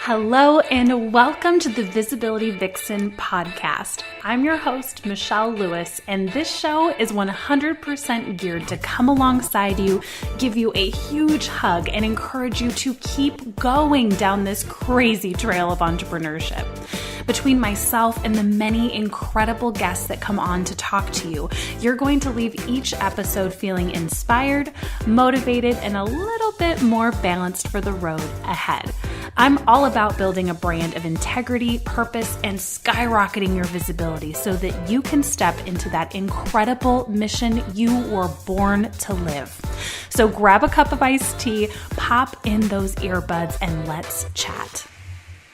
Hello and welcome to the Visibility Vixen podcast. I'm your host, Michelle Lewis, and this show is 100% geared to come alongside you, give you a huge hug, and encourage you to keep going down this crazy trail of entrepreneurship. Between myself and the many incredible guests that come on to talk to you, you're going to leave each episode feeling inspired, motivated, and a little bit more balanced for the road ahead. I'm all about building a brand of integrity, purpose, and skyrocketing your visibility so that you can step into that incredible mission you were born to live. So grab a cup of iced tea, pop in those earbuds, and let's chat.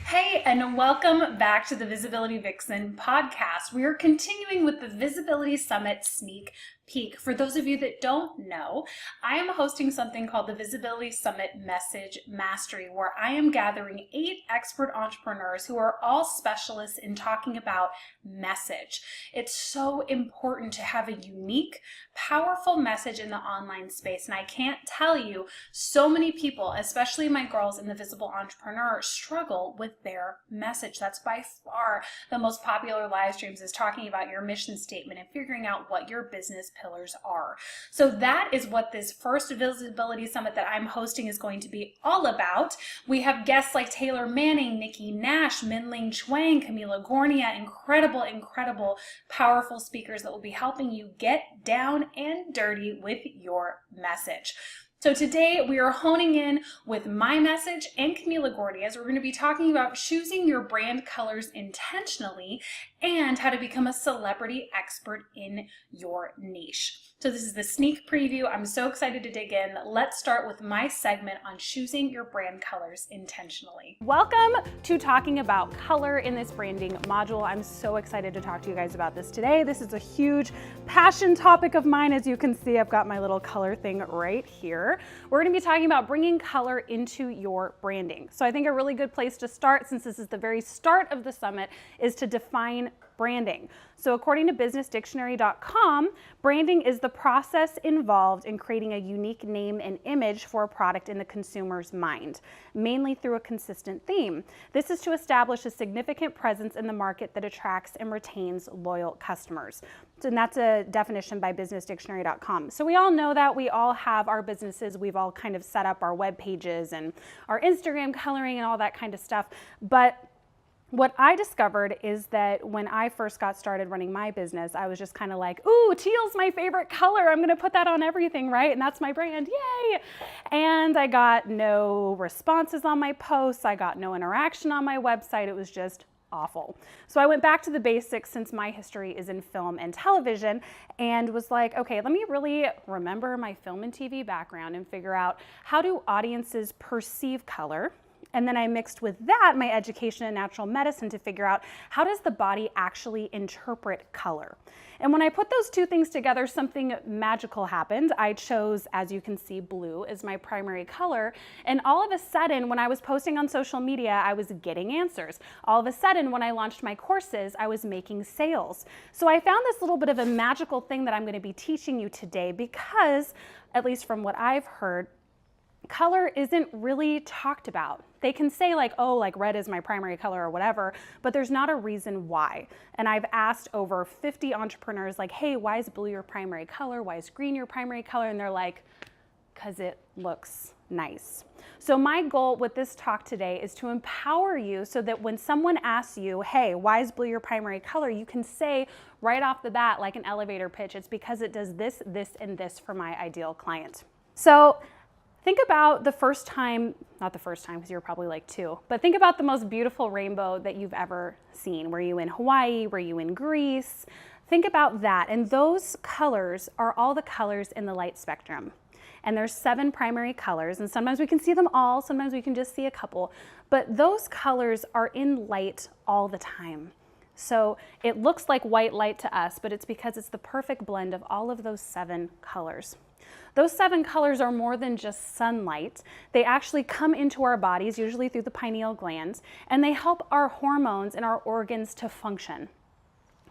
Hey, and welcome back to the Visibility Vixen podcast. We are continuing with the Visibility Summit Sneak Peek. For those of you that don't know, I am hosting something called the Visibility Summit Message Mastery, where I am gathering 8 expert entrepreneurs who are all specialists in talking about message. It's so important to have a unique, powerful message in the online space. And I can't tell you, so many people, especially my girls in the Visible Entrepreneur, struggle with their message. That's by far the most popular live streams, is talking about your mission statement and figuring out what your business pillars are. So that is what this first Visibility Summit that I'm hosting is going to be all about. We have guests like Taylor Manning, Nikki Nash, Minling Chuang, Kamila, Gornia, incredible, powerful speakers that will be helping you get down and dirty with your message. So today we are honing in with my message and Kamila Gornia's. We're going to be talking about choosing your brand colors intentionally and how to become a celebrity expert in your niche. So this is the sneak preview. I'm so excited to dig in. Let's start with my segment on choosing your brand colors intentionally. Welcome to talking about color in this branding module. I'm so excited to talk to you guys about this today. This is a huge passion topic of mine. As you can see, I've got my little color thing right here. We're going to be talking about bringing color into your branding. So I think a really good place to start, since this is the very start of the summit, is to define branding. So according to businessdictionary.com, branding is the process involved in creating a unique name and image for a product in the consumer's mind, mainly through a consistent theme. This is to establish a significant presence in the market that attracts and retains loyal customers. And that's a definition by businessdictionary.com. So we all know that. We all have our businesses. We've all kind of set up our web pages and our Instagram coloring and all that kind of stuff. But what I discovered is that when I first got started running my business, I was just kind of like, ooh, teal's my favorite color. I'm going to put that on everything, right? And that's my brand. Yay. And I got no responses on my posts. I got no interaction on my website. It was just awful. So I went back to the basics, since my history is in film and television, and was like, okay, let me really remember my film and TV background and figure out, how do audiences perceive color? And then I mixed with that my education in natural medicine to figure out, how does the body actually interpret color? And when I put those two things together, something magical happened. I chose, as you can see, blue as my primary color. And all of a sudden, when I was posting on social media, I was getting answers. All of a sudden, when I launched my courses, I was making sales. So I found this little bit of a magical thing that I'm going to be teaching you today, because, at least from what I've heard, color isn't really talked about. They can say like, oh, like red is my primary color or whatever, but there's not a reason why. And I've asked over 50 entrepreneurs, like, hey, why is blue your primary color? Why is green your primary color? And they're like, because it looks nice. So my goal with this talk today is to empower you so that when someone asks you, hey, why is blue your primary color? You can say right off the bat, like an elevator pitch, it's because it does this, this, and this for my ideal client. So think about the first time, not the first time because you're probably like 2, but think about the most beautiful rainbow that you've ever seen. Were you in Hawaii? Were you in Greece? Think about that. And those colors are all the colors in the light spectrum. And there's 7 primary colors, and sometimes we can see them all, sometimes we can just see a couple, but those colors are in light all the time. So it looks like white light to us, but it's because it's the perfect blend of all of those 7 colors. Those 7 colors are more than just sunlight. They actually come into our bodies, usually through the pineal glands, and they help our hormones and our organs to function.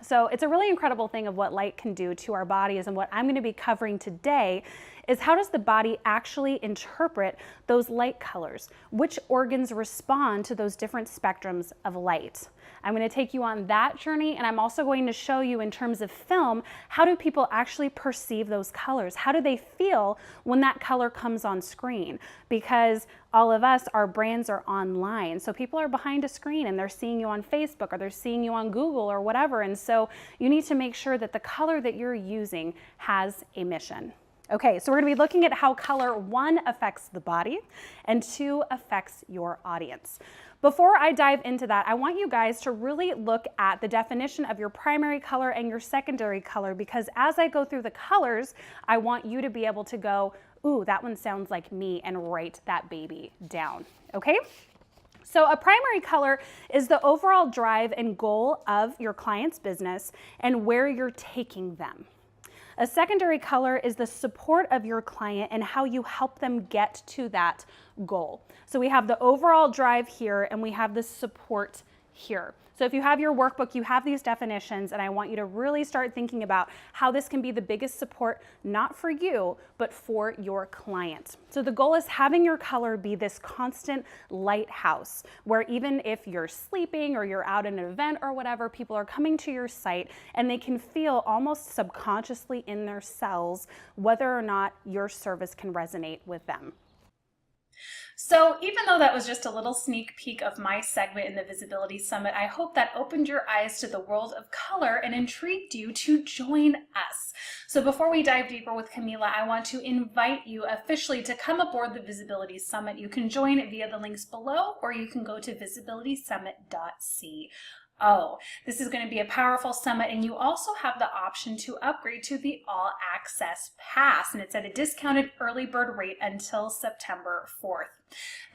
So it's a really incredible thing of what light can do to our bodies, and what I'm going to be covering today is how does the body actually interpret those light colors? Which organs respond to those different spectrums of light? I'm going to take you on that journey, and I'm also going to show you in terms of film, how do people actually perceive those colors? How do they feel when that color comes on screen? Because all of us, our brands are online. So people are behind a screen and they're seeing you on Facebook or they're seeing you on Google or whatever. And so you need to make sure that the color that you're using has a mission. Okay, so we're gonna be looking at how color, 1, affects the body, and 2, affects your audience. Before I dive into that, I want you guys to really look at the definition of your primary color and your secondary color, because as I go through the colors, I want you to be able to go, ooh, that one sounds like me, and write that baby down, okay? So a primary color is the overall drive and goal of your client's business and where you're taking them. A secondary color is the support of your client and how you help them get to that goal. So we have the overall drive here and we have the support here. So if you have your workbook, you have these definitions, and I want you to really start thinking about how this can be the biggest support, not for you, but for your client. So the goal is having your color be this constant lighthouse, where even if you're sleeping or you're out at an event or whatever, people are coming to your site and they can feel almost subconsciously in their cells whether or not your service can resonate with them. So even though that was just a little sneak peek of my segment in the Visibility Summit, I hope that opened your eyes to the world of color and intrigued you to join us. So before we dive deeper with Kamila, I want to invite you officially to come aboard the Visibility Summit. You can join via the links below, or you can go to visibilitysummit.co. This is going to be a powerful summit, and you also have the option to upgrade to the All Access Pass, and it's at a discounted early bird rate until September 4th.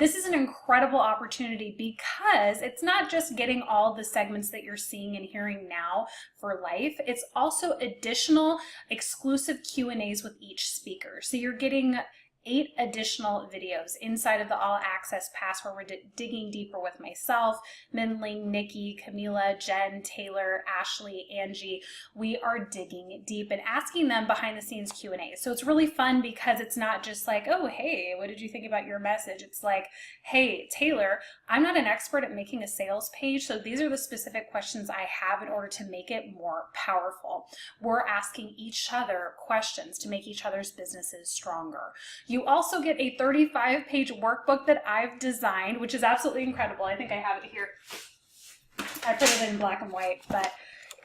This is an incredible opportunity because it's not just getting all the segments that you're seeing and hearing now for life, it's also additional exclusive Q&As with each speaker. So you're getting 8 additional videos inside of the All Access Pass where we're digging deeper with myself, Minling, Nikki, Kamila, Jen, Taylor, Ashley, Angie. We are digging deep and asking them behind the scenes Q&A. So it's really fun because it's not just like, oh, hey, what did you think about your message? It's like, hey, Taylor, I'm not an expert at making a sales page, so these are the specific questions I have in order to make it more powerful. We're asking each other questions to make each other's businesses stronger. You also get a 35-page workbook that I've designed, which is absolutely incredible. I think I have it here. I put it in black and white, but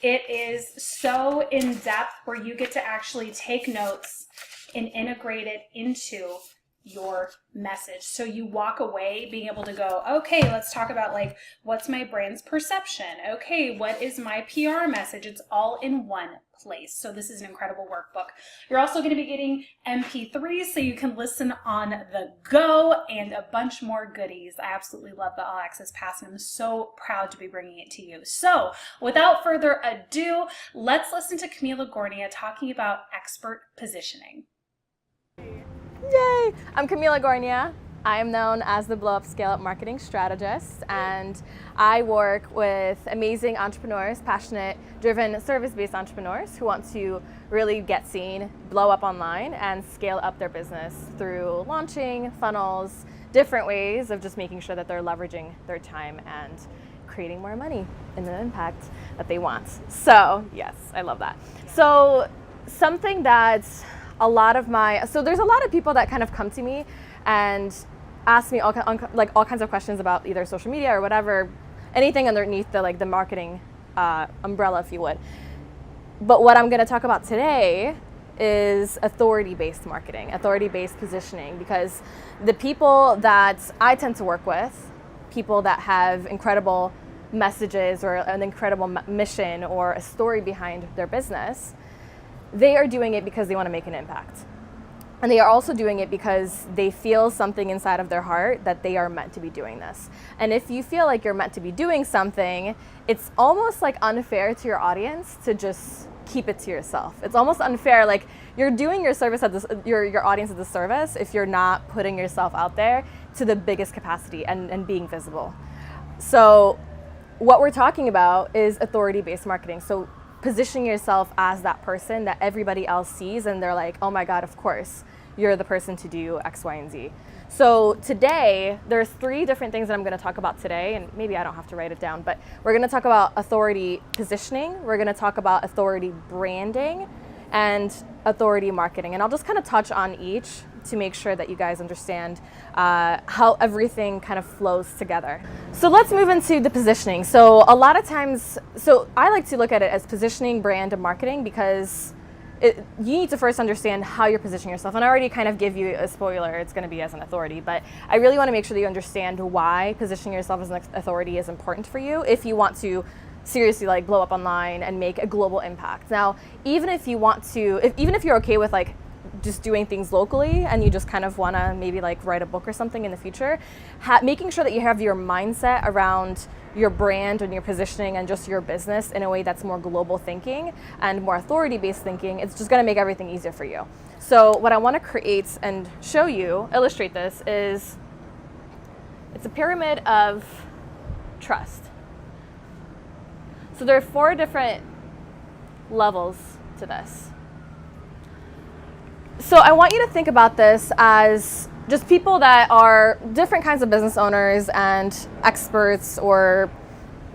it is so in-depth where you get to actually take notes and integrate it into your message. So you walk away being able to go, okay, let's talk about like, what's my brand's perception? Okay, what is my PR message? It's all in one place. So this is an incredible workbook. You're also going to be getting MP3s so you can listen on the go, and a bunch more goodies. I absolutely love the All Access Pass, and I'm so proud to be bringing it to you. So without further ado, let's listen to Kamila Gornia talking about expert positioning. Yay! I'm Kamila Gornia. I am known as the Blow Up Scale Up Marketing Strategist, and I work with amazing entrepreneurs, passionate, driven, service-based entrepreneurs who want to really get seen, blow up online, and scale up their business through launching, funnels, different ways of just making sure that they're leveraging their time and creating more money and the impact that they want. So yes, I love that. So something that's so there's a lot of people that kind of come to me and ask me all kinds of questions about either social media or whatever, anything underneath the marketing umbrella, if you would. But what I'm going to talk about today is authority-based marketing, authority-based positioning, because the people that I tend to work with, people that have incredible messages or an incredible mission or a story behind their business, they are doing it because they want to make an impact. And they are also doing it because they feel something inside of their heart that they are meant to be doing this. And if you feel like you're meant to be doing something, it's almost like unfair to your audience to just keep it to yourself. It's almost unfair, like you're doing your service your audience a disservice if you're not putting yourself out there to the biggest capacity and being visible. So what we're talking about is authority-based marketing. So positioning yourself as that person that everybody else sees and they're like, oh my God, of course, you're the person to do X, Y, and Z. So today, there's 3 different things that I'm going to talk about today, and maybe I don't have to write it down, but we're going to talk about authority positioning, we're going to talk about authority branding, and authority marketing. And I'll just kind of touch on each to make sure that you guys understand how everything kind of flows together. So let's move into the positioning. So a lot of times, I like to look at it as positioning, brand, and marketing, because you need to first understand how you're positioning yourself. And I already kind of give you a spoiler, it's going to be as an authority, but I really want to make sure that you understand why positioning yourself as an authority is important for you if you want to seriously like blow up online and make a global impact. Now, even if you want to, even if you're okay with like just doing things locally and you just kind of want to maybe like write a book or something in the future, making sure that you have your mindset around your brand and your positioning and just your business in a way that's more global thinking and more authority-based thinking, it's just going to make everything easier for you. So what I want to create and show you, illustrate this, is it's a pyramid of trust. So there are 4 different levels to this. So I want you to think about this as just people that are different kinds of business owners and experts, or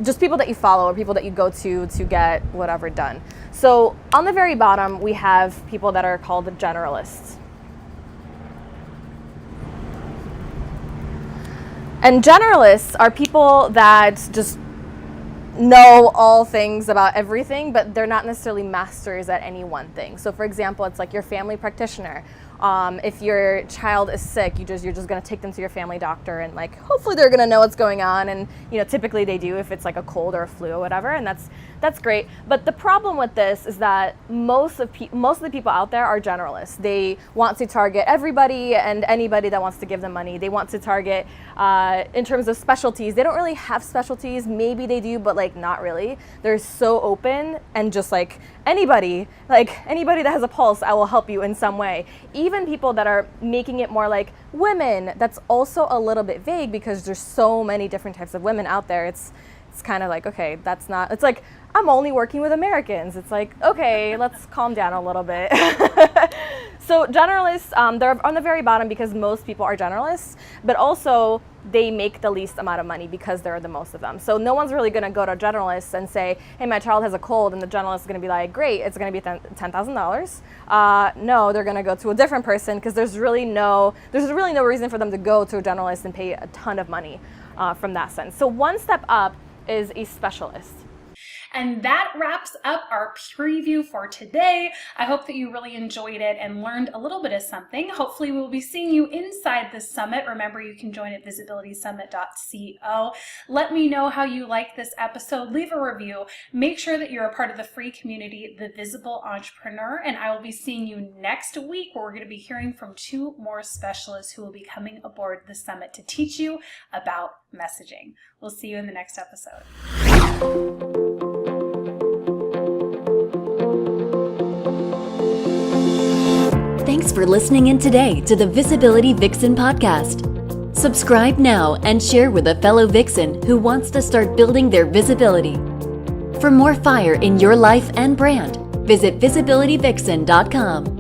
just people that you follow or people that you go to get whatever done. So on the very bottom, we have people that are called the generalists. And generalists are people that just know all things about everything, but they're not necessarily masters at any one thing. So for example, it's like your family practitioner. If your child is sick, you're just going to take them to your family doctor, and like hopefully they're going to know what's going on, and typically they do if it's like a cold or a flu or whatever, and that's great. But the problem with this is that most of the people out there are generalists. They want to target everybody and anybody that wants to give them money. They want to target in terms of specialties. They don't really have specialties. Maybe they do, but like not really. They're so open, and just like anybody that has a pulse, I will help you in some way. Even people that are making it more like women, that's also a little bit vague because there's so many different types of women out there. It's kind of like, okay, that's not, it's like, I'm only working with Americans. It's like, okay, let's calm down a little bit. So generalists, they're on the very bottom because most people are generalists, but also they make the least amount of money because there are the most of them. So no one's really gonna go to generalists and say, hey, my child has a cold, and the generalist is gonna be like, great, it's gonna be $10,000. No, they're gonna go to a different person because there's really no reason for them to go to a generalist and pay a ton of money from that sense. So one step up is a specialist. And that wraps up our preview for today. I hope that you really enjoyed it and learned a little bit of something. Hopefully we'll be seeing you inside the summit. Remember, you can join at visibilitysummit.co. Let me know how you like this episode. Leave a review. Make sure that you're a part of the free community, The Visible Entrepreneur. And I will be seeing you next week, where we're going to be hearing from 2 more specialists who will be coming aboard the summit to teach you about messaging. We'll see you in the next episode. Thanks for listening in today to the Visibility Vixen podcast. Subscribe now and share with a fellow Vixen who wants to start building their visibility. For more fire in your life and brand, visit visibilityvixen.com.